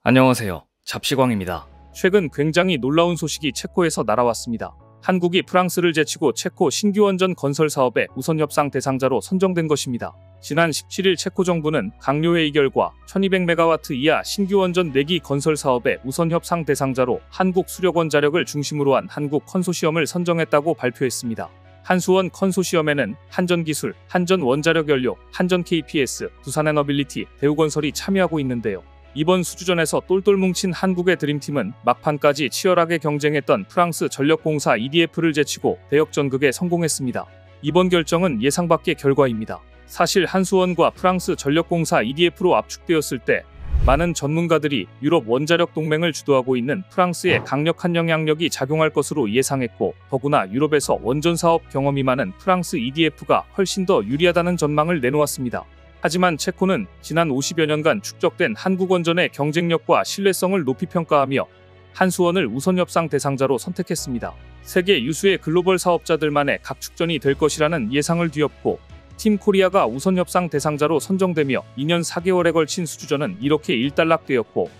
안녕하세요. 잡시광입니다. 최근 굉장히 놀라운 소식이 체코에서 날아왔습니다. 한국이 프랑스를 제치고 체코 신규 원전 건설 사업의 우선 협상 대상자로 선정된 것입니다. 지난 17일 체코 정부는 강요회의 결과 1200메가와트 이하 신규 원전 4기 건설 사업의 우선 협상 대상자로 한국 수력원자력을 중심으로 한 한국 컨소시엄을 선정했다고 발표했습니다. 한수원 컨소시엄에는 한전기술, 한전원자력연료, 한전KPS, 두산에너빌리티, 대우건설이 참여하고 있는데요. 이번 수주전에서 똘똘 뭉친 한국의 드림팀은 막판까지 치열하게 경쟁했던 프랑스 전력공사 EDF를 제치고 대역전극에 성공했습니다. 이번 결정은 예상 밖의 결과입니다. 사실 한수원과 프랑스 전력공사 EDF로 압축되었을 때 많은 전문가들이 유럽 원자력 동맹을 주도하고 있는 프랑스의 강력한 영향력이 작용할 것으로 예상했고, 더구나 유럽에서 원전 사업 경험이 많은 프랑스 EDF가 훨씬 더 유리하다는 전망을 내놓았습니다. 하지만 체코는 지난 50여 년간 축적된 한국 원전의 경쟁력과 신뢰성을 높이 평가하며 한수원을 우선 협상 대상자로 선택했습니다. 세계 유수의 글로벌 사업자들만의 각축전이 될 것이라는 예상을 뒤엎고 팀 코리아가 우선 협상 대상자로 선정되며 2년 4개월에 걸친 수주전은 이렇게 일단락되었고,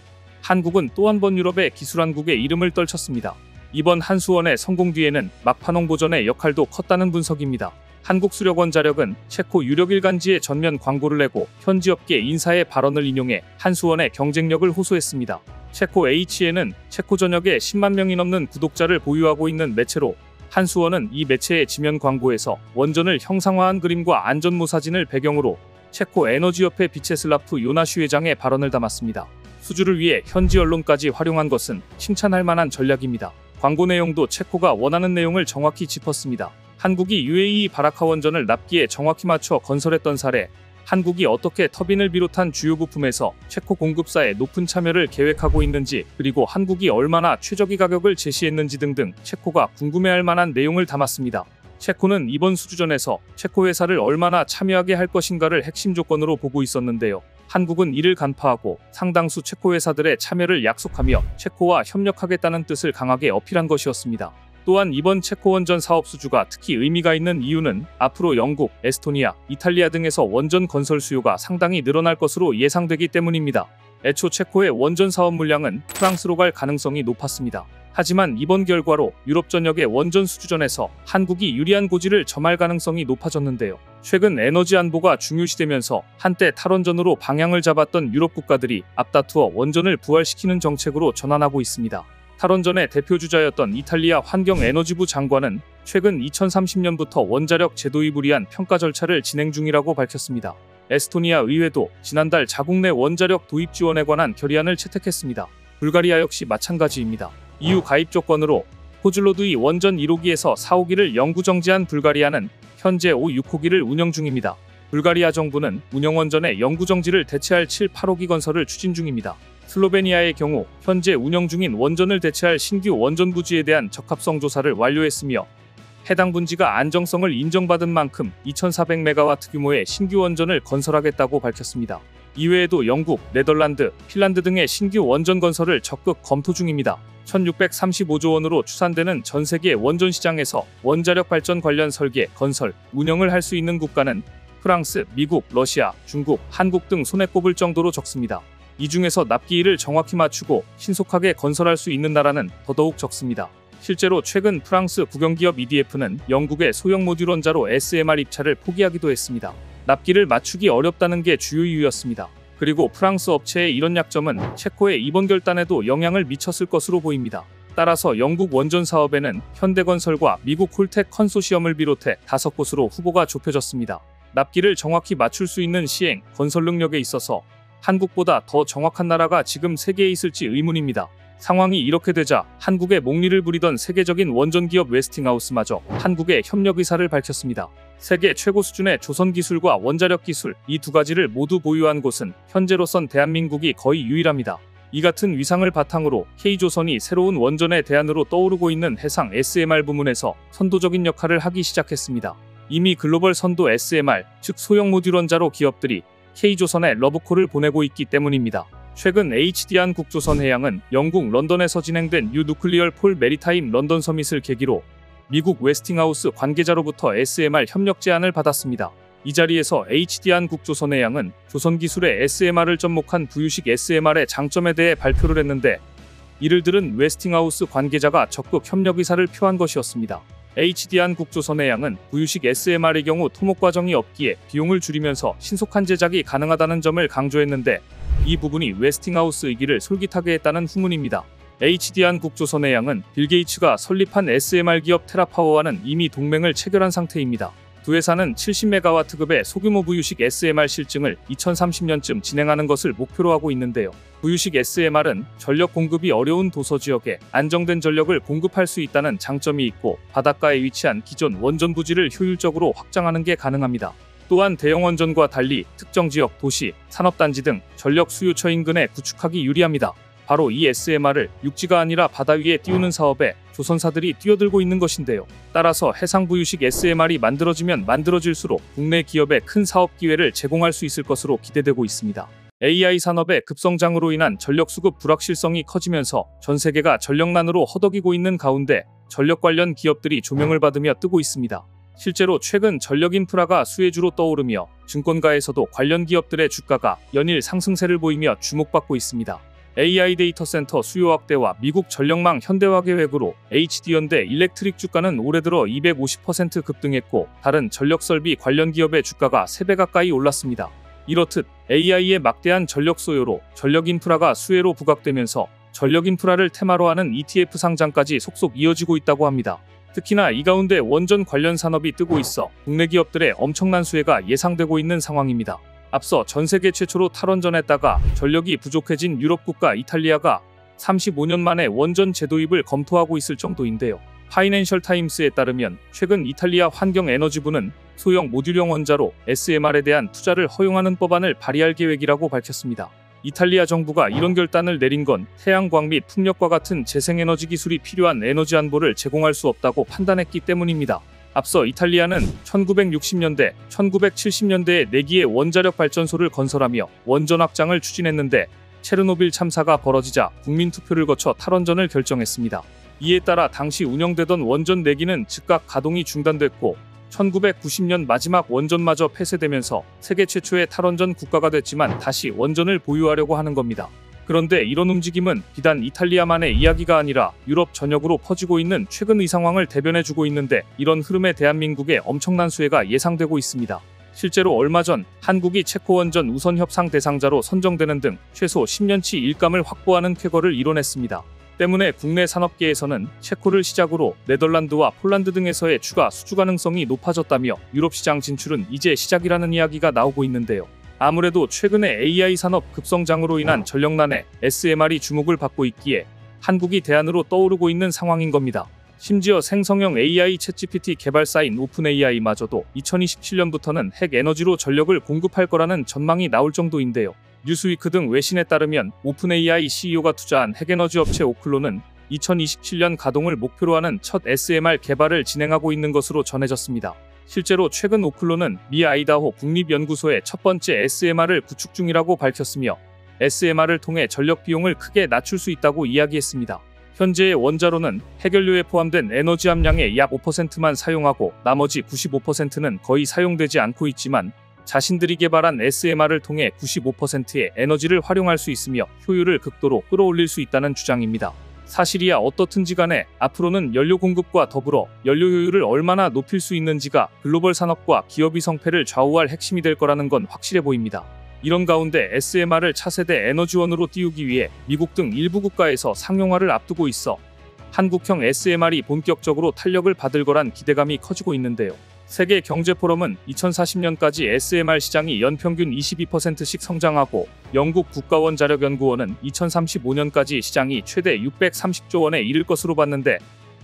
한국은 또 한 번 유럽의 기술왕국의 이름을 떨쳤습니다. 이번 한수원의 성공 뒤에는 막판 홍보전의 역할도 컸다는 분석입니다. 한국수력원자력은 체코 유력 일간지에 전면 광고를 내고 현지 업계 인사의 발언을 인용해 한수원의 경쟁력을 호소했습니다. 체코 HN은 체코 전역에 10만 명이 넘는 구독자를 보유하고 있는 매체로, 한수원은 이 매체의 지면 광고에서 원전을 형상화한 그림과 안전모 사진을 배경으로 체코 에너지협회 비체슬라프 요나슈 회장의 발언을 담았습니다. 수주를 위해 현지 언론까지 활용한 것은 칭찬할 만한 전략입니다. 광고 내용도 체코가 원하는 내용을 정확히 짚었습니다. 한국이 UAE 바라카 원전을 납기에 정확히 맞춰 건설했던 사례, 한국이 어떻게 터빈을 비롯한 주요 부품에서 체코 공급사의 높은 참여를 계획하고 있는지, 그리고 한국이 얼마나 최저기 가격을 제시했는지 등등 체코가 궁금해할 만한 내용을 담았습니다. 체코는 이번 수주전에서 체코 회사를 얼마나 참여하게 할 것인가를 핵심 조건으로 보고 있었는데요. 한국은 이를 간파하고 상당수 체코 회사들의 참여를 약속하며 체코와 협력하겠다는 뜻을 강하게 어필한 것이었습니다. 또한 이번 체코 원전 사업 수주가 특히 의미가 있는 이유는 앞으로 영국, 에스토니아, 이탈리아 등에서 원전 건설 수요가 상당히 늘어날 것으로 예상되기 때문입니다. 애초 체코의 원전 사업 물량은 프랑스로 갈 가능성이 높았습니다. 하지만 이번 결과로 유럽 전역의 원전 수주전에서 한국이 유리한 고지를 점할 가능성이 높아졌는데요. 최근 에너지 안보가 중요시되면서 한때 탈원전으로 방향을 잡았던 유럽 국가들이 앞다투어 원전을 부활시키는 정책으로 전환하고 있습니다. 탈원전의 대표주자였던 이탈리아 환경에너지부 장관은 최근 2030년부터 원자력 재도입을 위한 평가 절차를 진행 중이라고 밝혔습니다. 에스토니아 의회도 지난달 자국 내 원자력 도입 지원에 관한 결의안을 채택했습니다. 불가리아 역시 마찬가지입니다. EU 가입 조건으로 코즐로드이 원전 1호기에서 4호기를 영구 정지한 불가리아는 현재 5, 6호기를 운영 중입니다. 불가리아 정부는 운영 원전의 영구 정지를 대체할 7, 8호기 건설을 추진 중입니다. 슬로베니아의 경우 현재 운영 중인 원전을 대체할 신규 원전 부지에 대한 적합성 조사를 완료했으며 해당 분지가 안정성을 인정받은 만큼 2400메가와트 규모의 신규 원전을 건설하겠다고 밝혔습니다. 이외에도 영국, 네덜란드, 핀란드 등의 신규 원전 건설을 적극 검토 중입니다. 1635조 원으로 추산되는 전 세계 원전 시장에서 원자력 발전 관련 설계, 건설, 운영을 할 수 있는 국가는 프랑스, 미국, 러시아, 중국, 한국 등 손에 꼽을 정도로 적습니다. 이 중에서 납기일을 정확히 맞추고 신속하게 건설할 수 있는 나라는 더더욱 적습니다. 실제로 최근 프랑스 국영기업 EDF는 영국의 소형 모듈 원자로 SMR 입찰을 포기하기도 했습니다. 납기를 맞추기 어렵다는 게 주요 이유였습니다. 그리고 프랑스 업체의 이런 약점은 체코의 이번 결단에도 영향을 미쳤을 것으로 보입니다. 따라서 영국 원전 사업에는 현대건설과 미국 홀텍 컨소시엄을 비롯해 5곳으로 후보가 좁혀졌습니다. 납기를 정확히 맞출 수 있는 시행, 건설 능력에 있어서 한국보다 더 정확한 나라가 지금 세계에 있을지 의문입니다. 상황이 이렇게 되자 한국에 목리를 부리던 세계적인 원전 기업 웨스팅하우스마저 한국의 협력 의사를 밝혔습니다. 세계 최고 수준의 조선 기술과 원자력 기술, 이 두 가지를 모두 보유한 곳은 현재로선 대한민국이 거의 유일합니다. 이 같은 위상을 바탕으로 K조선이 새로운 원전의 대안으로 떠오르고 있는 해상 SMR 부문에서 선도적인 역할을 하기 시작했습니다. 이미 글로벌 선도 SMR, 즉 소형 모듈 원자로 기업들이 K조선에 러브콜을 보내고 있기 때문입니다. 최근 HD한 국조선해양은 영국 런던에서 진행된 뉴 누클리얼 폴 메리타임 런던 서밋을 계기로 미국 웨스팅하우스 관계자로부터 SMR 협력 제안을 받았습니다. 이 자리에서 HD한국조선해양은 조선기술의 SMR을 접목한 부유식 SMR의 장점에 대해 발표를 했는데, 이를 들은 웨스팅하우스 관계자가 적극 협력 의사를 표한 것이었습니다. HD한국조선해양은 부유식 SMR의 경우 토목 과정이 없기에 비용을 줄이면서 신속한 제작이 가능하다는 점을 강조했는데, 이 부분이 웨스팅하우스 의기를 솔깃하게 했다는 후문입니다. HD한국조선해양은 빌 게이츠가 설립한 SMR 기업 테라파워와는 이미 동맹을 체결한 상태입니다. 두 회사는 70메가와트급의 소규모 부유식 SMR 실증을 2030년쯤 진행하는 것을 목표로 하고 있는데요. 부유식 SMR은 전력 공급이 어려운 도서 지역에 안정된 전력을 공급할 수 있다는 장점이 있고, 바닷가에 위치한 기존 원전 부지를 효율적으로 확장하는 게 가능합니다. 또한 대형 원전과 달리 특정 지역, 도시, 산업단지 등 전력 수요처 인근에 구축하기 유리합니다. 바로 이 SMR을 육지가 아니라 바다 위에 띄우는 사업에 조선사들이 뛰어들고 있는 것인데요. 따라서 해상 부유식 SMR이 만들어지면 만들어질수록 국내 기업에 큰 사업 기회를 제공할 수 있을 것으로 기대되고 있습니다. AI 산업의 급성장으로 인한 전력 수급 불확실성이 커지면서 전 세계가 전력난으로 허덕이고 있는 가운데 전력 관련 기업들이 조명을 받으며 뜨고 있습니다. 실제로 최근 전력 인프라가 수혜주로 떠오르며 증권가에서도 관련 기업들의 주가가 연일 상승세를 보이며 주목받고 있습니다. AI 데이터 센터 수요 확대와 미국 전력망 현대화 계획으로 HD현대 일렉트릭 주가는 올해 들어 250% 급등했고, 다른 전력 설비 관련 기업의 주가가 3배 가까이 올랐습니다. 이렇듯 AI의 막대한 전력 소요로 전력 인프라가 수혜로 부각되면서 전력 인프라를 테마로 하는 ETF 상장까지 속속 이어지고 있다고 합니다. 특히나 이 가운데 원전 관련 산업이 뜨고 있어 국내 기업들의 엄청난 수혜가 예상되고 있는 상황입니다. 앞서 전세계 최초로 탈원전했다가 전력이 부족해진 유럽 국가 이탈리아가 35년 만에 원전 재도입을 검토하고 있을 정도인데요. 파이낸셜 타임스에 따르면 최근 이탈리아 환경에너지부는 소형 모듈형 원자로 SMR에 대한 투자를 허용하는 법안을 발의할 계획이라고 밝혔습니다. 이탈리아 정부가 이런 결단을 내린 건 태양광 및 풍력과 같은 재생에너지 기술이 필요한 에너지 안보를 제공할 수 없다고 판단했기 때문입니다. 앞서 이탈리아는 1960년대, 1970년대에 4기의 원자력 발전소를 건설하며 원전 확장을 추진했는데, 체르노빌 참사가 벌어지자 국민투표를 거쳐 탈원전을 결정했습니다. 이에 따라 당시 운영되던 원전 4기는 즉각 가동이 중단됐고, 1990년 마지막 원전마저 폐쇄되면서 세계 최초의 탈원전 국가가 됐지만 다시 원전을 보유하려고 하는 겁니다. 그런데 이런 움직임은 비단 이탈리아만의 이야기가 아니라 유럽 전역으로 퍼지고 있는 최근의 상황을 대변해주고 있는데, 이런 흐름에 대한민국의 엄청난 수혜가 예상되고 있습니다. 실제로 얼마 전 한국이 체코 원전 우선 협상 대상자로 선정되는 등 최소 10년치 일감을 확보하는 쾌거를 이뤄냈습니다. 때문에 국내 산업계에서는 체코를 시작으로 네덜란드와 폴란드 등에서의 추가 수주 가능성이 높아졌다며 유럽 시장 진출은 이제 시작이라는 이야기가 나오고 있는데요. 아무래도 최근에 AI 산업 급성장으로 인한 전력난에 SMR이 주목을 받고 있기에 한국이 대안으로 떠오르고 있는 상황인 겁니다. 심지어 생성형 AI 챗GPT 개발사인 오픈AI마저도 2027년부터는 핵 에너지로 전력을 공급할 거라는 전망이 나올 정도인데요. 뉴스위크 등 외신에 따르면 오픈AI CEO가 투자한 핵에너지 업체 오클로는 2027년 가동을 목표로 하는 첫 SMR 개발을 진행하고 있는 것으로 전해졌습니다. 실제로 최근 오클로는 미 아이다호 국립연구소의 첫 번째 SMR을 구축 중이라고 밝혔으며, SMR을 통해 전력 비용을 크게 낮출 수 있다고 이야기했습니다. 현재의 원자로는 해결료에 포함된 에너지 함량의 약 5%만 사용하고 나머지 95%는 거의 사용되지 않고 있지만, 자신들이 개발한 SMR을 통해 95%의 에너지를 활용할 수 있으며 효율을 극도로 끌어올릴 수 있다는 주장입니다. 사실이야 어떻든지 간에 앞으로는 연료 공급과 더불어 연료 효율을 얼마나 높일 수 있는지가 글로벌 산업과 기업의 성패를 좌우할 핵심이 될 거라는 건 확실해 보입니다. 이런 가운데 SMR을 차세대 에너지원으로 띄우기 위해 미국 등 일부 국가에서 상용화를 앞두고 있어 한국형 SMR이 본격적으로 탄력을 받을 거란 기대감이 커지고 있는데요. 세계경제포럼은 2040년까지 SMR 시장이 연평균 22%씩 성장하고, 영국 국가원자력연구원은 2035년까지 시장이 최대 630조 원에 이를 것으로 봤는데,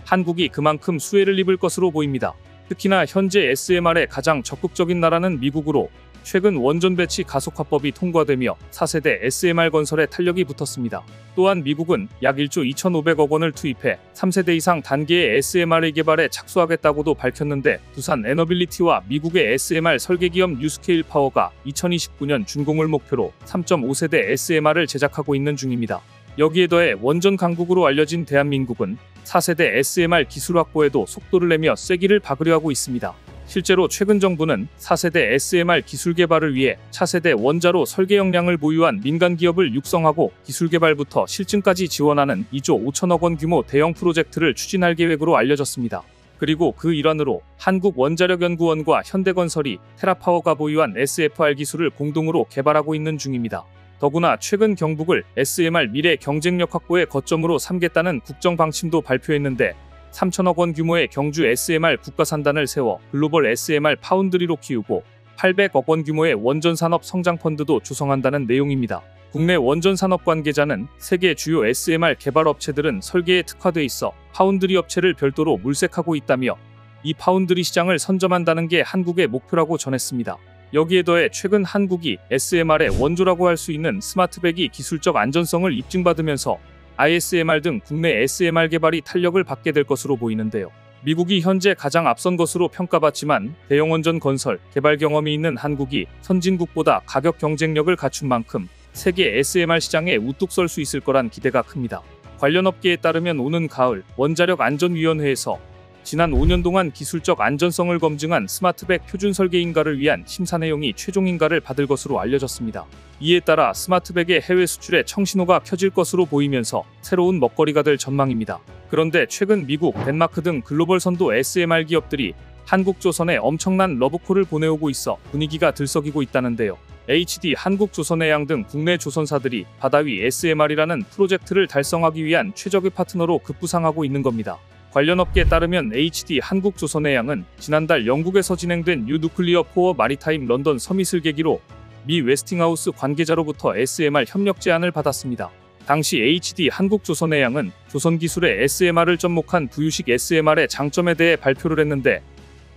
한국이 그만큼 수혜를 입을 것으로 보입니다. 특히나 현재 SMR에 가장 적극적인 나라는 미국으로 최근 원전 배치 가속화법이 통과되며 4세대 SMR 건설에 탄력이 붙었습니다. 또한 미국은 약 1조 2,500억 원을 투입해 3세대 이상 단계의 SMR의 개발에 착수하겠다고도 밝혔는데, 두산 에너빌리티와 미국의 SMR 설계기업 뉴스케일 파워가 2029년 준공을 목표로 3.5세대 SMR을 제작하고 있는 중입니다. 여기에 더해 원전 강국으로 알려진 대한민국은 4세대 SMR 기술 확보에도 속도를 내며 쐐기를 박으려 하고 있습니다. 실제로 최근 정부는 4세대 SMR 기술 개발을 위해 차세대 원자로 설계 역량을 보유한 민간 기업을 육성하고 기술 개발부터 실증까지 지원하는 2조 5천억 원 규모 대형 프로젝트를 추진할 계획으로 알려졌습니다. 그리고 그 일환으로 한국원자력연구원과 현대건설이 테라파워가 보유한 SFR 기술을 공동으로 개발하고 있는 중입니다. 더구나 최근 경북을 SMR 미래 경쟁력 확보의 거점으로 삼겠다는 국정 방침도 발표했는데 3천억 원 규모의 경주 SMR 국가산단을 세워 글로벌 SMR 파운드리로 키우고 800억 원 규모의 원전산업 성장펀드도 조성한다는 내용입니다. 국내 원전산업 관계자는 세계 주요 SMR 개발 업체들은 설계에 특화돼 있어 파운드리 업체를 별도로 물색하고 있다며 이 파운드리 시장을 선점한다는 게 한국의 목표라고 전했습니다. 여기에 더해 최근 한국이 SMR의 원조라고 할 수 있는 스마트백이 기술적 안전성을 입증받으면서 ISMR 등 국내 SMR 개발이 탄력을 받게 될 것으로 보이는데요. 미국이 현재 가장 앞선 것으로 평가받지만 대형 원전 건설, 개발 경험이 있는 한국이 선진국보다 가격 경쟁력을 갖춘 만큼 세계 SMR 시장에 우뚝 설 수 있을 거란 기대가 큽니다. 관련 업계에 따르면 오는 가을 원자력안전위원회에서 지난 5년 동안 기술적 안전성을 검증한 스마트백 표준 설계 인가를 위한 심사 내용이 최종 인가를 받을 것으로 알려졌습니다. 이에 따라 스마트백의 해외 수출에 청신호가 켜질 것으로 보이면서 새로운 먹거리가 될 전망입니다. 그런데 최근 미국, 덴마크 등 글로벌 선도 SMR 기업들이 한국조선에 엄청난 러브콜을 보내오고 있어 분위기가 들썩이고 있다는데요. HD 한국조선해양 등 국내 조선사들이 바다위 SMR이라는 프로젝트를 달성하기 위한 최적의 파트너로 급부상하고 있는 겁니다. 관련 업계에 따르면 HD 한국조선해양은 지난달 영국에서 진행된 뉴누클리어 포어 마리타임 런던 서밋을 계기로 미 웨스팅하우스 관계자로부터 SMR 협력 제안을 받았습니다. 당시 HD 한국조선해양은 조선기술의 SMR을 접목한 부유식 SMR의 장점에 대해 발표를 했는데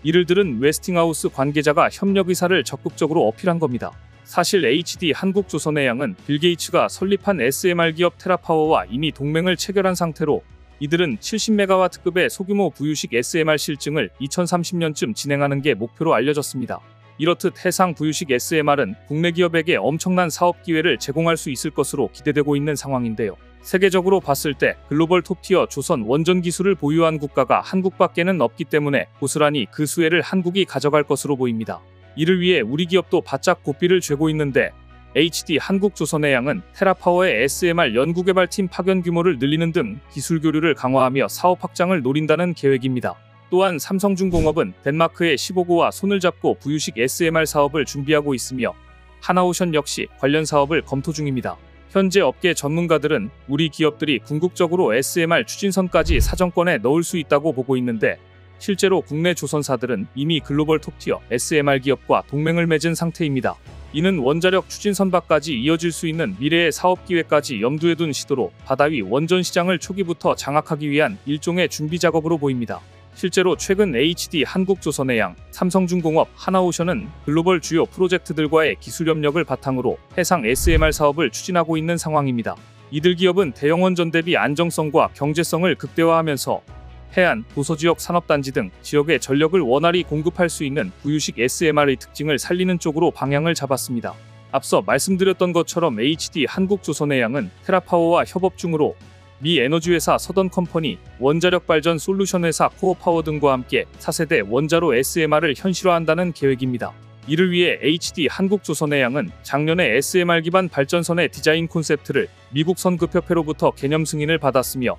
이를 들은 웨스팅하우스 관계자가 협력 의사를 적극적으로 어필한 겁니다. 사실 HD 한국조선해양은 빌 게이츠가 설립한 SMR 기업 테라파워와 이미 동맹을 체결한 상태로 이들은 70메가와트급의 소규모 부유식 SMR 실증을 2030년쯤 진행하는 게 목표로 알려졌습니다. 이렇듯 해상 부유식 SMR은 국내 기업에게 엄청난 사업 기회를 제공할 수 있을 것으로 기대되고 있는 상황인데요. 세계적으로 봤을 때 글로벌 톱티어 조선 원전 기술을 보유한 국가가 한국밖에는 없기 때문에 고스란히 그 수혜를 한국이 가져갈 것으로 보입니다. 이를 위해 우리 기업도 바짝 고삐를 죄고 있는데 HD 한국조선해양은 테라파워의 SMR 연구개발팀 파견 규모를 늘리는 등 기술 교류를 강화하며 사업 확장을 노린다는 계획입니다. 또한 삼성중공업은 덴마크의 15고와 손을 잡고 부유식 SMR 사업을 준비하고 있으며 하나오션 역시 관련 사업을 검토 중입니다. 현재 업계 전문가들은 우리 기업들이 궁극적으로 SMR 추진선까지 사정권에 넣을 수 있다고 보고 있는데 실제로 국내 조선사들은 이미 글로벌 톱티어 SMR 기업과 동맹을 맺은 상태입니다. 이는 원자력 추진선박까지 이어질 수 있는 미래의 사업 기회까지 염두에 둔 시도로 바다위 원전 시장을 초기부터 장악하기 위한 일종의 준비 작업으로 보입니다. 실제로 최근 HD 한국조선해양, 삼성중공업, 하나오션은 글로벌 주요 프로젝트들과의 기술 협력을 바탕으로 해상 SMR 사업을 추진하고 있는 상황입니다. 이들 기업은 대형 원전 대비 안정성과 경제성을 극대화하면서 해안, 도서지역 산업단지 등 지역의 전력을 원활히 공급할 수 있는 부유식 SMR의 특징을 살리는 쪽으로 방향을 잡았습니다. 앞서 말씀드렸던 것처럼 HD 한국조선해양은 테라파워와 협업 중으로 미 에너지회사 서던컴퍼니, 원자력발전 솔루션 회사 코어파워 등과 함께 4세대 원자로 SMR을 현실화한다는 계획입니다. 이를 위해 HD 한국조선해양은 작년에 SMR 기반 발전선의 디자인 콘셉트를 미국 선급협회로부터 개념 승인을 받았으며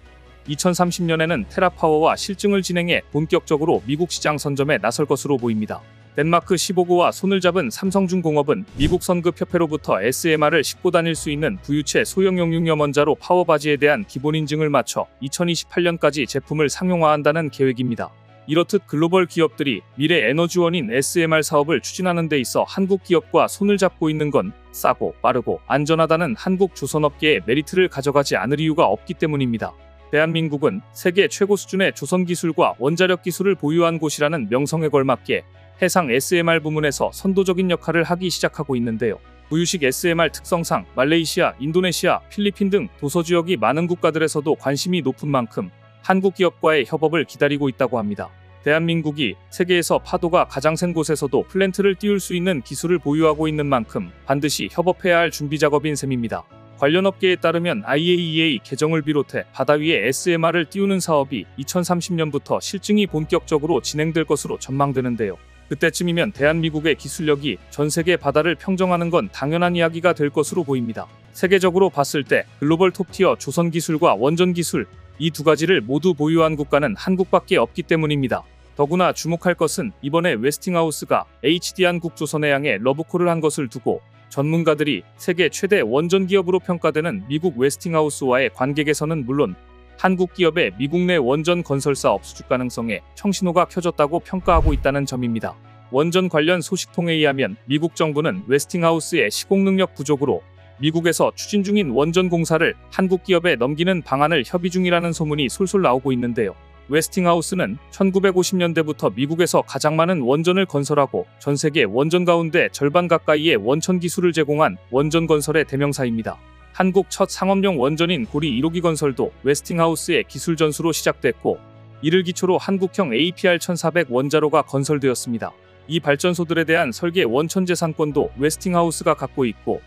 2030년에는 테라파워와 실증을 진행해 본격적으로 미국 시장 선점에 나설 것으로 보입니다. 덴마크 15고와 손을 잡은 삼성중공업은 미국 선급협회로부터 SMR을 싣고 다닐 수 있는 부유체 소형용 융염원자로 파워바지에 대한 기본 인증을 마쳐 2028년까지 제품을 상용화한다는 계획입니다. 이렇듯 글로벌 기업들이 미래 에너지원인 SMR 사업을 추진하는 데 있어 한국 기업과 손을 잡고 있는 건 싸고 빠르고 안전하다는 한국 조선업계의 메리트를 가져가지 않을 이유가 없기 때문입니다. 대한민국은 세계 최고 수준의 조선 기술과 원자력 기술을 보유한 곳이라는 명성에 걸맞게 해상 SMR 부문에서 선도적인 역할을 하기 시작하고 있는데요. 부유식 SMR 특성상 말레이시아, 인도네시아, 필리핀 등 도서지역이 많은 국가들에서도 관심이 높은 만큼 한국 기업과의 협업을 기다리고 있다고 합니다. 대한민국이 세계에서 파도가 가장 센 곳에서도 플랜트를 띄울 수 있는 기술을 보유하고 있는 만큼 반드시 협업해야 할 준비 작업인 셈입니다. 관련 업계에 따르면 IAEA 개정을 비롯해 바다 위에 SMR을 띄우는 사업이 2030년부터 실증이 본격적으로 진행될 것으로 전망되는데요. 그때쯤이면 대한민국의 기술력이 전 세계 바다를 평정하는 건 당연한 이야기가 될 것으로 보입니다. 세계적으로 봤을 때 글로벌 톱티어 조선 기술과 원전 기술, 이 두 가지를 모두 보유한 국가는 한국밖에 없기 때문입니다. 더구나 주목할 것은 이번에 웨스팅하우스가 HD한국조선해 양에 러브콜을 한 것을 두고 전문가들이 세계 최대 원전 기업으로 평가되는 미국 웨스팅하우스와의 관계 개선은 물론 한국 기업의 미국 내 원전 건설 사업 수주 가능성에 청신호가 켜졌다고 평가하고 있다는 점입니다. 원전 관련 소식통에 의하면 미국 정부는 웨스팅하우스의 시공 능력 부족으로 미국에서 추진 중인 원전 공사를 한국 기업에 넘기는 방안을 협의 중이라는 소문이 솔솔 나오고 있는데요. 웨스팅하우스는 1950년대부터 미국에서 가장 많은 원전을 건설하고 전 세계 원전 가운데 절반 가까이의 원천 기술을 제공한 원전 건설의 대명사입니다. 한국 첫 상업용 원전인 고리 1호기 건설도 웨스팅하우스의 기술 전수로 시작됐고 이를 기초로 한국형 APR-1400 원자로가 건설되었습니다. 이 발전소들에 대한 설계 원천재산권도 웨스팅하우스가 갖고 있고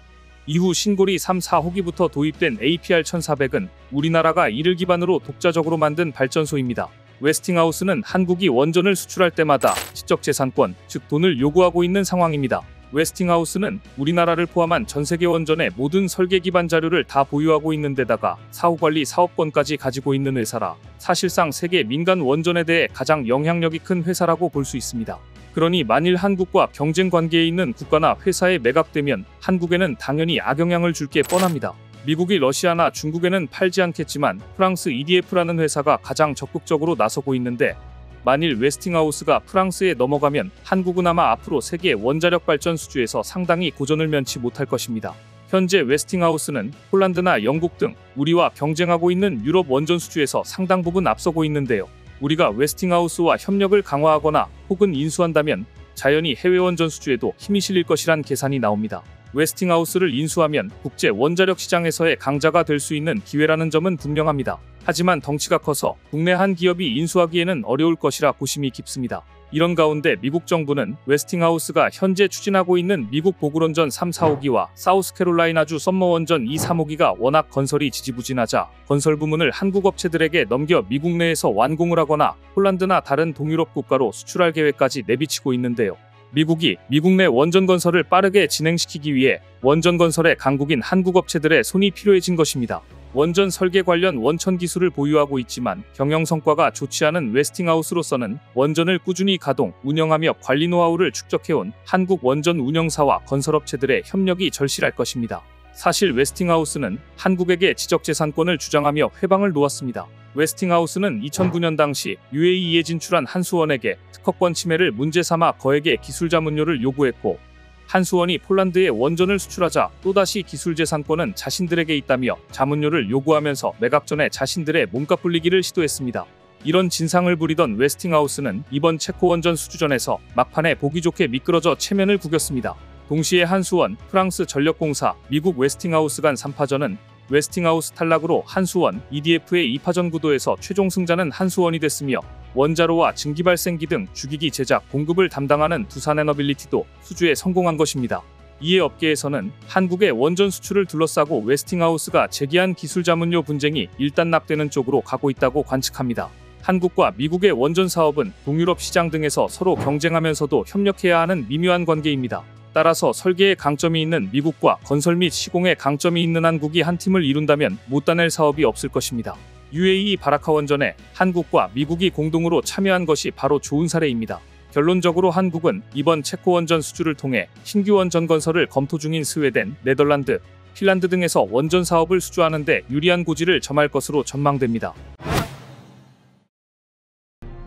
이후 신고리 3, 4호기부터 도입된 APR-1400은 우리나라가 이를 기반으로 독자적으로 만든 발전소입니다. 웨스팅하우스는 한국이 원전을 수출할 때마다 지적재산권, 즉 돈을 요구하고 있는 상황입니다. 웨스팅하우스는 우리나라를 포함한 전 세계 원전의 모든 설계 기반 자료를 다 보유하고 있는 데다가 사후관리 사업권까지 가지고 있는 회사라 사실상 세계 민간 원전에 대해 가장 영향력이 큰 회사라고 볼 수 있습니다. 그러니 만일 한국과 경쟁 관계에 있는 국가나 회사에 매각되면 한국에는 당연히 악영향을 줄 게 뻔합니다. 미국이 러시아나 중국에는 팔지 않겠지만 프랑스 EDF라는 회사가 가장 적극적으로 나서고 있는데 만일 웨스팅하우스가 프랑스에 넘어가면 한국은 아마 앞으로 세계 원자력 발전 수주에서 상당히 고전을 면치 못할 것입니다. 현재 웨스팅하우스는 폴란드나 영국 등 우리와 경쟁하고 있는 유럽 원전 수주에서 상당 부분 앞서고 있는데요. 우리가 웨스팅하우스와 협력을 강화하거나 혹은 인수한다면 자연히 해외 원전 수주에도 힘이 실릴 것이란 계산이 나옵니다. 웨스팅하우스를 인수하면 국제 원자력 시장에서의 강자가 될 수 있는 기회라는 점은 분명합니다. 하지만 덩치가 커서 국내 한 기업이 인수하기에는 어려울 것이라 고심이 깊습니다. 이런 가운데 미국 정부는 웨스팅하우스가 현재 추진하고 있는 미국 보글원전 3, 4호기와 사우스캐롤라이나주 썸머원전 2, 3호기가 워낙 건설이 지지부진하자 건설 부문을 한국 업체들에게 넘겨 미국 내에서 완공을 하거나 폴란드나 다른 동유럽 국가로 수출할 계획까지 내비치고 있는데요. 미국이 미국 내 원전 건설을 빠르게 진행시키기 위해 원전 건설에 강국인 한국 업체들의 손이 필요해진 것입니다. 원전 설계 관련 원천 기술을 보유하고 있지만 경영 성과가 좋지 않은 웨스팅하우스로서는 원전을 꾸준히 가동, 운영하며 관리 노하우를 축적해온 한국 원전 운영사와 건설업체들의 협력이 절실할 것입니다. 사실 웨스팅하우스는 한국에게 지적재산권을 주장하며 회방을 놓았습니다. 웨스팅하우스는 2009년 당시 UAE에 진출한 한수원에게 특허권 침해를 문제 삼아 거액의 기술 자문료를 요구했고 한수원이 폴란드에 원전을 수출하자 또다시 기술재산권은 자신들에게 있다며 자문료를 요구하면서 매각 전에 자신들의 몸값 불리기를 시도했습니다. 이런 진상을 부리던 웨스팅하우스는 이번 체코 원전 수주전에서 막판에 보기 좋게 미끄러져 체면을 구겼습니다. 동시에 한수원, 프랑스 전력공사, 미국 웨스팅하우스 간 3파전은 웨스팅하우스 탈락으로 한수원, EDF의 2파전 구도에서 최종 승자는 한수원이 됐으며 원자로와 증기발생기 등 주기기 제작, 공급을 담당하는 두산에너빌리티도 수주에 성공한 것입니다. 이에 업계에서는 한국의 원전 수출을 둘러싸고 웨스팅하우스가 제기한 기술 자문료 분쟁이 일단락되는 쪽으로 가고 있다고 관측합니다. 한국과 미국의 원전 사업은 동유럽 시장 등에서 서로 경쟁하면서도 협력해야 하는 미묘한 관계입니다. 따라서 설계에 강점이 있는 미국과 건설 및 시공에 강점이 있는 한국이 한 팀을 이룬다면 못 따낼 사업이 없을 것입니다. UAE 바라카 원전에 한국과 미국이 공동으로 참여한 것이 바로 좋은 사례입니다. 결론적으로 한국은 이번 체코 원전 수주를 통해 신규 원전 건설을 검토 중인 스웨덴, 네덜란드, 핀란드 등에서 원전 사업을 수주하는 데 유리한 고지를 점할 것으로 전망됩니다.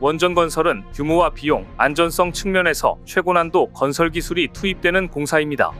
원전 건설은 규모와 비용, 안전성 측면에서 최고난도 건설 기술이 투입되는 공사입니다.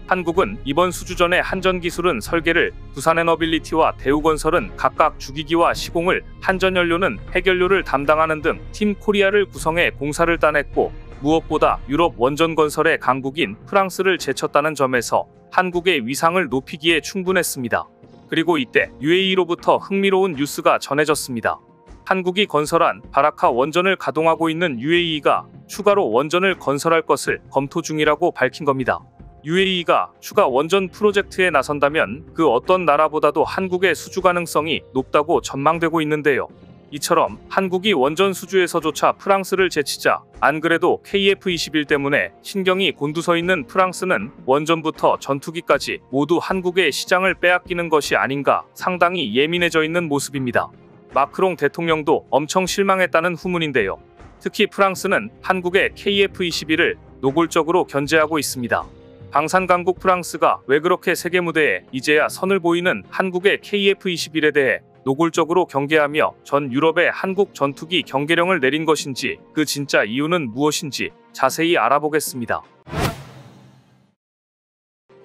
한국은 이번 수주전의 한전기술은 설계를, 두산에너빌리티와 대우건설은 각각 주기기와 시공을, 한전연료는 핵연료를 담당하는 등 팀 코리아를 구성해 공사를 따냈고 무엇보다 유럽 원전 건설의 강국인 프랑스를 제쳤다는 점에서 한국의 위상을 높이기에 충분했습니다. 그리고 이때 UAE로부터 흥미로운 뉴스가 전해졌습니다. 한국이 건설한 바라카 원전을 가동하고 있는 UAE가 추가로 원전을 건설할 것을 검토 중이라고 밝힌 겁니다. UAE가 추가 원전 프로젝트에 나선다면 그 어떤 나라보다도 한국의 수주 가능성이 높다고 전망되고 있는데요. 이처럼 한국이 원전 수주에서조차 프랑스를 제치자 안 그래도 KF-21 때문에 신경이 곤두서 있는 프랑스는 원전부터 전투기까지 모두 한국의 시장을 빼앗기는 것이 아닌가 상당히 예민해져 있는 모습입니다. 마크롱 대통령도 엄청 실망했다는 후문인데요. 특히 프랑스는 한국의 KF-21을 노골적으로 견제하고 있습니다. 방산강국 프랑스가 왜 그렇게 세계 무대에 이제야 선을 보이는 한국의 KF-21에 대해 노골적으로 경계하며 전 유럽에 한국 전투기 경계령을 내린 것인지 그 진짜 이유는 무엇인지 자세히 알아보겠습니다.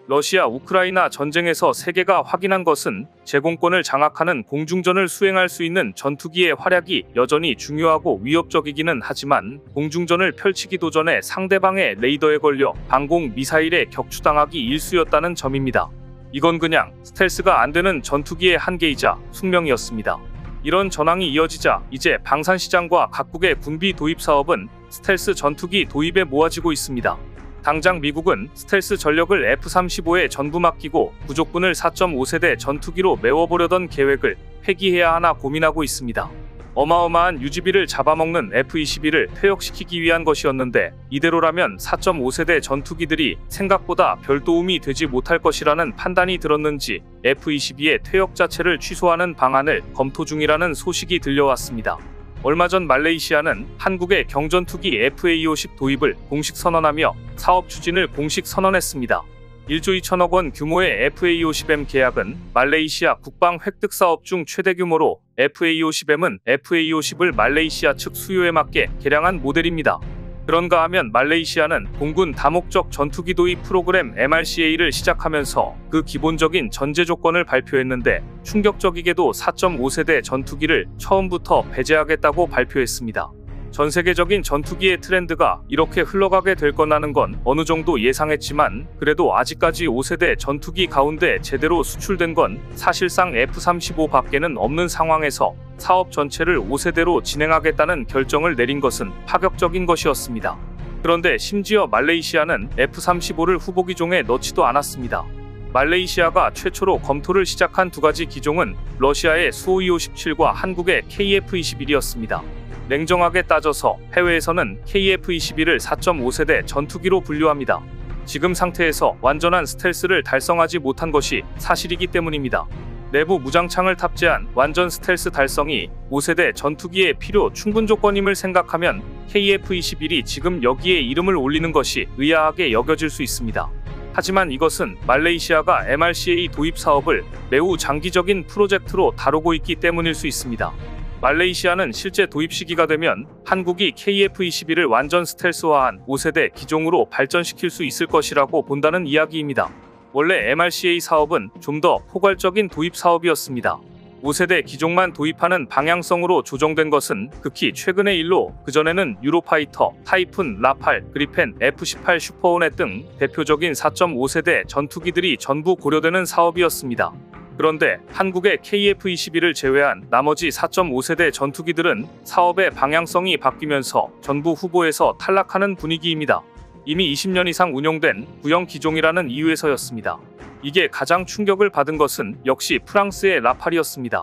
러시아 우크라이나 전쟁에서 세계가 확인한 것은 제공권을 장악하는 공중전을 수행할 수 있는 전투기의 활약이 여전히 중요하고 위협적이기는 하지만 공중전을 펼치기도 전에 상대방의 레이더에 걸려 방공 미사일에 격추당하기 일쑤였다는 점입니다. 이건 그냥 스텔스가 안 되는 전투기의 한계이자 숙명이었습니다. 이런 전황이 이어지자 이제 방산시장과 각국의 군비 도입 사업은 스텔스 전투기 도입에 모아지고 있습니다. 당장 미국은 스텔스 전력을 F-35에 전부 맡기고 부족분을 4.5세대 전투기로 메워보려던 계획을 폐기해야 하나 고민하고 있습니다. 어마어마한 유지비를 잡아먹는 F-21을 퇴역시키기 위한 것이었는데 이대로라면 4.5세대 전투기들이 생각보다 별 도움이 되지 못할 것이라는 판단이 들었는지 F-22의 퇴역 자체를 취소하는 방안을 검토 중이라는 소식이 들려왔습니다. 얼마 전 말레이시아는 한국의 경전투기 FA-50 도입을 공식 선언하며 사업 추진을 공식 선언했습니다. 1조 2천억 원 규모의 FA-50M 계약은 말레이시아 국방 획득 사업 중 최대 규모로 FA-50M은 FA-50을 말레이시아 측 수요에 맞게 개량한 모델입니다. 그런가 하면 말레이시아는 공군 다목적 전투기 도입 프로그램 MRCA를 시작하면서 그 기본적인 전제 조건을 발표했는데 충격적이게도 4.5세대 전투기를 처음부터 배제하겠다고 발표했습니다. 전 세계적인 전투기의 트렌드가 이렇게 흘러가게 될 거라는 건 어느 정도 예상했지만 그래도 아직까지 5세대 전투기 가운데 제대로 수출된 건 사실상 F-35 밖에는 없는 상황에서 사업 전체를 5세대로 진행하겠다는 결정을 내린 것은 파격적인 것이었습니다. 그런데 심지어 말레이시아는 F-35를 후보 기종에 넣지도 않았습니다. 말레이시아가 최초로 검토를 시작한 두 가지 기종은 러시아의 수-57과 한국의 KF-21이었습니다. 냉정하게 따져서 해외에서는 KF-21을 4.5세대 전투기로 분류합니다. 지금 상태에서 완전한 스텔스를 달성하지 못한 것이 사실이기 때문입니다. 내부 무장창을 탑재한 완전 스텔스 달성이 5세대 전투기의 필요 충분 조건임을 생각하면 KF-21이 지금 여기에 이름을 올리는 것이 의아하게 여겨질 수 있습니다. 하지만 이것은 말레이시아가 MRCA 도입 사업을 매우 장기적인 프로젝트로 다루고 있기 때문일 수 있습니다. 말레이시아는 실제 도입 시기가 되면 한국이 KF-21을 완전 스텔스화한 5세대 기종으로 발전시킬 수 있을 것이라고 본다는 이야기입니다. 원래 MRCA 사업은 좀 더 포괄적인 도입 사업이었습니다. 5세대 기종만 도입하는 방향성으로 조정된 것은 극히 최근의 일로 그전에는 유로파이터, 타이푼, 라팔, 그리펜, F-18 슈퍼호넷 등 대표적인 4.5세대 전투기들이 전부 고려되는 사업이었습니다. 그런데 한국의 KF-21을 제외한 나머지 4.5세대 전투기들은 사업의 방향성이 바뀌면서 전부 후보에서 탈락하는 분위기입니다. 이미 20년 이상 운용된 구형 기종이라는 이유에서였습니다. 이게 가장 충격을 받은 것은 역시 프랑스의 라팔이었습니다.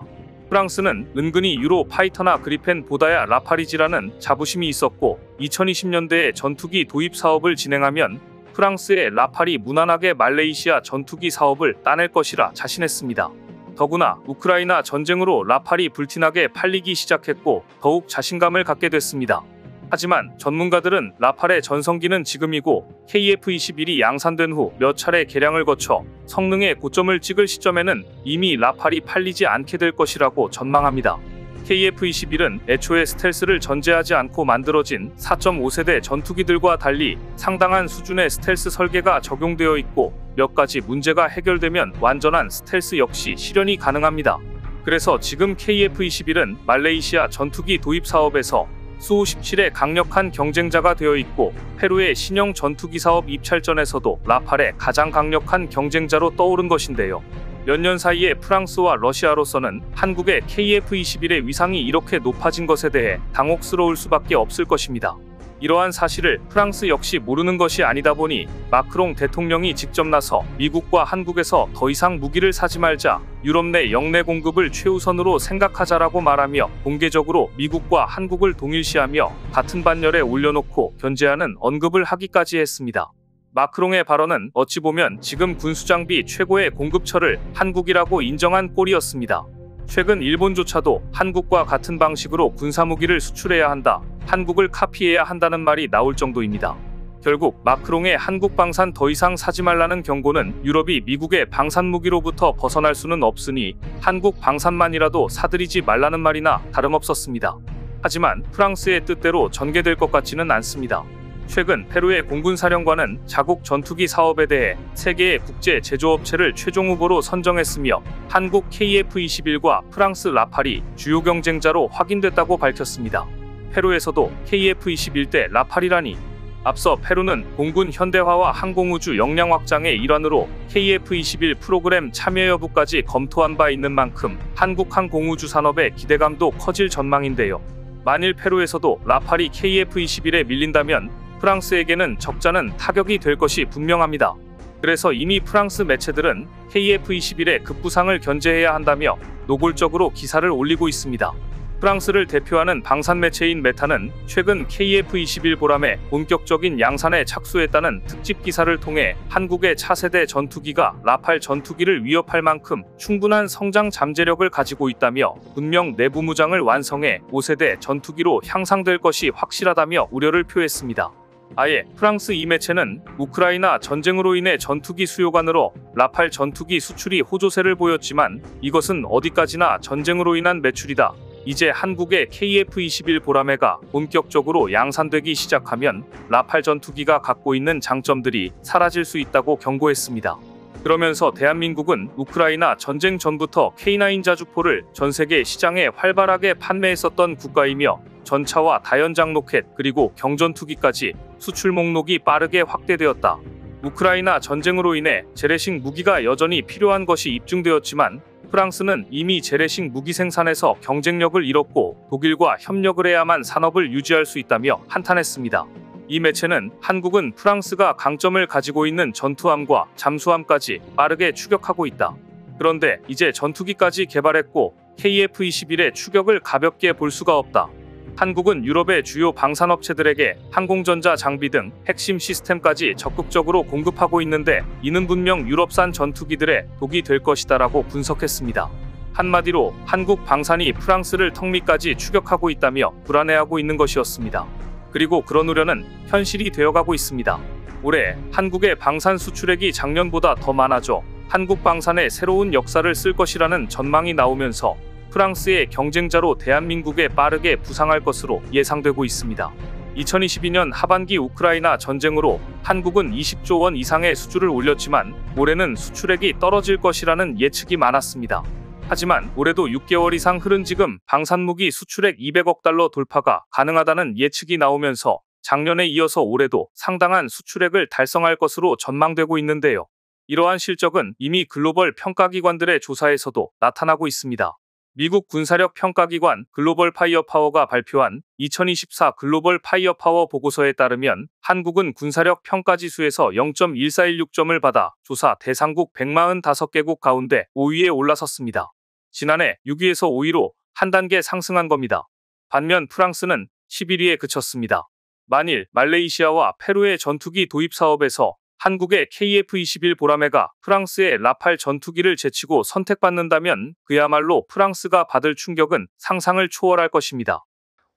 프랑스는 은근히 유로 파이터나 그리펜보다야 라팔이지라는 자부심이 있었고 2020년대에 전투기 도입 사업을 진행하면 프랑스의 라팔이 무난하게 말레이시아 전투기 사업을 따낼 것이라 자신했습니다. 더구나 우크라이나 전쟁으로 라팔이 불티나게 팔리기 시작했고 더욱 자신감을 갖게 됐습니다. 하지만 전문가들은 라팔의 전성기는 지금이고 KF-21이 양산된 후 몇 차례 개량을 거쳐 성능의 고점을 찍을 시점에는 이미 라팔이 팔리지 않게 될 것이라고 전망합니다. KF-21은 애초에 스텔스를 전제하지 않고 만들어진 4.5세대 전투기들과 달리 상당한 수준의 스텔스 설계가 적용되어 있고 몇 가지 문제가 해결되면 완전한 스텔스 역시 실현이 가능합니다. 그래서 지금 KF-21은 말레이시아 전투기 도입 사업에서 수-57의 강력한 경쟁자가 되어 있고 페루의 신형 전투기 사업 입찰전에서도 라팔의 가장 강력한 경쟁자로 떠오른 것인데요. 몇 년 사이에 프랑스와 러시아로서는 한국의 KF-21의 위상이 이렇게 높아진 것에 대해 당혹스러울 수밖에 없을 것입니다. 이러한 사실을 프랑스 역시 모르는 것이 아니다 보니 마크롱 대통령이 직접 나서 미국과 한국에서 더 이상 무기를 사지 말자, 유럽 내 영내 공급을 최우선으로 생각하자라고 말하며 공개적으로 미국과 한국을 동일시하며 같은 반열에 올려놓고 견제하는 언급을 하기까지 했습니다. 마크롱의 발언은 어찌 보면 지금 군수장비 최고의 공급처를 한국이라고 인정한 꼴이었습니다. 최근 일본조차도 한국과 같은 방식으로 군사무기를 수출해야 한다, 한국을 카피해야 한다는 말이 나올 정도입니다. 결국 마크롱의 한국 방산 더 이상 사지 말라는 경고는 유럽이 미국의 방산무기로부터 벗어날 수는 없으니 한국 방산만이라도 사들이지 말라는 말이나 다름없었습니다. 하지만 프랑스의 뜻대로 전개될 것 같지는 않습니다. 최근 페루의 공군사령관은 자국 전투기 사업에 대해 세계의 국제 제조업체를 최종 후보로 선정했으며 한국 KF-21과 프랑스 라팔이 주요 경쟁자로 확인됐다고 밝혔습니다. 페루에서도 KF-21대 라팔이라니. 앞서 페루는 공군 현대화와 항공우주 역량 확장의 일환으로 KF-21 프로그램 참여 여부까지 검토한 바 있는 만큼 한국 항공우주 산업의 기대감도 커질 전망인데요. 만일 페루에서도 라팔이 KF-21에 밀린다면 프랑스에게는 적잖은 타격이 될 것이 분명합니다. 그래서 이미 프랑스 매체들은 KF-21의 급부상을 견제해야 한다며 노골적으로 기사를 올리고 있습니다. 프랑스를 대표하는 방산 매체인 메타는 최근 KF-21 보람에 본격적인 양산에 착수했다는 특집 기사를 통해 한국의 차세대 전투기가 라팔 전투기를 위협할 만큼 충분한 성장 잠재력을 가지고 있다며 분명 내부 무장을 완성해 5세대 전투기로 향상될 것이 확실하다며 우려를 표했습니다. 아예 프랑스 이 매체는 우크라이나 전쟁으로 인해 전투기 수요가 늘어 라팔 전투기 수출이 호조세를 보였지만 이것은 어디까지나 전쟁으로 인한 매출이다. 이제 한국의 KF-21 보라매가 본격적으로 양산되기 시작하면 라팔 전투기가 갖고 있는 장점들이 사라질 수 있다고 경고했습니다. 그러면서 대한민국은 우크라이나 전쟁 전부터 K9 자주포를 전세계 시장에 활발하게 판매했었던 국가이며 전차와 다연장 로켓 그리고 경전투기까지 수출 목록이 빠르게 확대되었다. 우크라이나 전쟁으로 인해 재래식 무기가 여전히 필요한 것이 입증되었지만 프랑스는 이미 재래식 무기 생산에서 경쟁력을 잃었고 독일과 협력을 해야만 산업을 유지할 수 있다며 한탄했습니다. 이 매체는 한국은 프랑스가 강점을 가지고 있는 전투함과 잠수함까지 빠르게 추격하고 있다. 그런데 이제 전투기까지 개발했고 KF-21의 추격을 가볍게 볼 수가 없다. 한국은 유럽의 주요 방산업체들에게 항공전자 장비 등 핵심 시스템까지 적극적으로 공급하고 있는데 이는 분명 유럽산 전투기들의 독이 될 것이다라고 분석했습니다. 한마디로 한국 방산이 프랑스를 턱밑까지 추격하고 있다며 불안해하고 있는 것이었습니다. 그리고 그런 우려는 현실이 되어가고 있습니다. 올해 한국의 방산 수출액이 작년보다 더 많아져 한국 방산의 새로운 역사를 쓸 것이라는 전망이 나오면서 프랑스의 경쟁자로 대한민국에 빠르게 부상할 것으로 예상되고 있습니다. 2022년 하반기 우크라이나 전쟁으로 한국은 20조 원 이상의 수주를 올렸지만 올해는 수출액이 떨어질 것이라는 예측이 많았습니다. 하지만 올해도 6개월 이상 흐른 지금 방산무기 수출액 200억 달러 돌파가 가능하다는 예측이 나오면서 작년에 이어서 올해도 상당한 수출액을 달성할 것으로 전망되고 있는데요. 이러한 실적은 이미 글로벌 평가기관들의 조사에서도 나타나고 있습니다. 미국 군사력 평가기관 글로벌 파이어파워가 발표한 2024 글로벌 파이어파워 보고서에 따르면 한국은 군사력 평가지수에서 0.1416점을 받아 조사 대상국 145개국 가운데 5위에 올라섰습니다. 지난해 6위에서 5위로 한 단계 상승한 겁니다. 반면 프랑스는 11위에 그쳤습니다. 만일 말레이시아와 페루의 전투기 도입 사업에서 한국의 KF-21 보라매가 프랑스의 라팔 전투기를 제치고 선택받는다면 그야말로 프랑스가 받을 충격은 상상을 초월할 것입니다.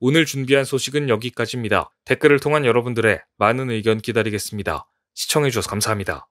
오늘 준비한 소식은 여기까지입니다. 댓글을 통한 여러분들의 많은 의견 기다리겠습니다. 시청해주셔서 감사합니다.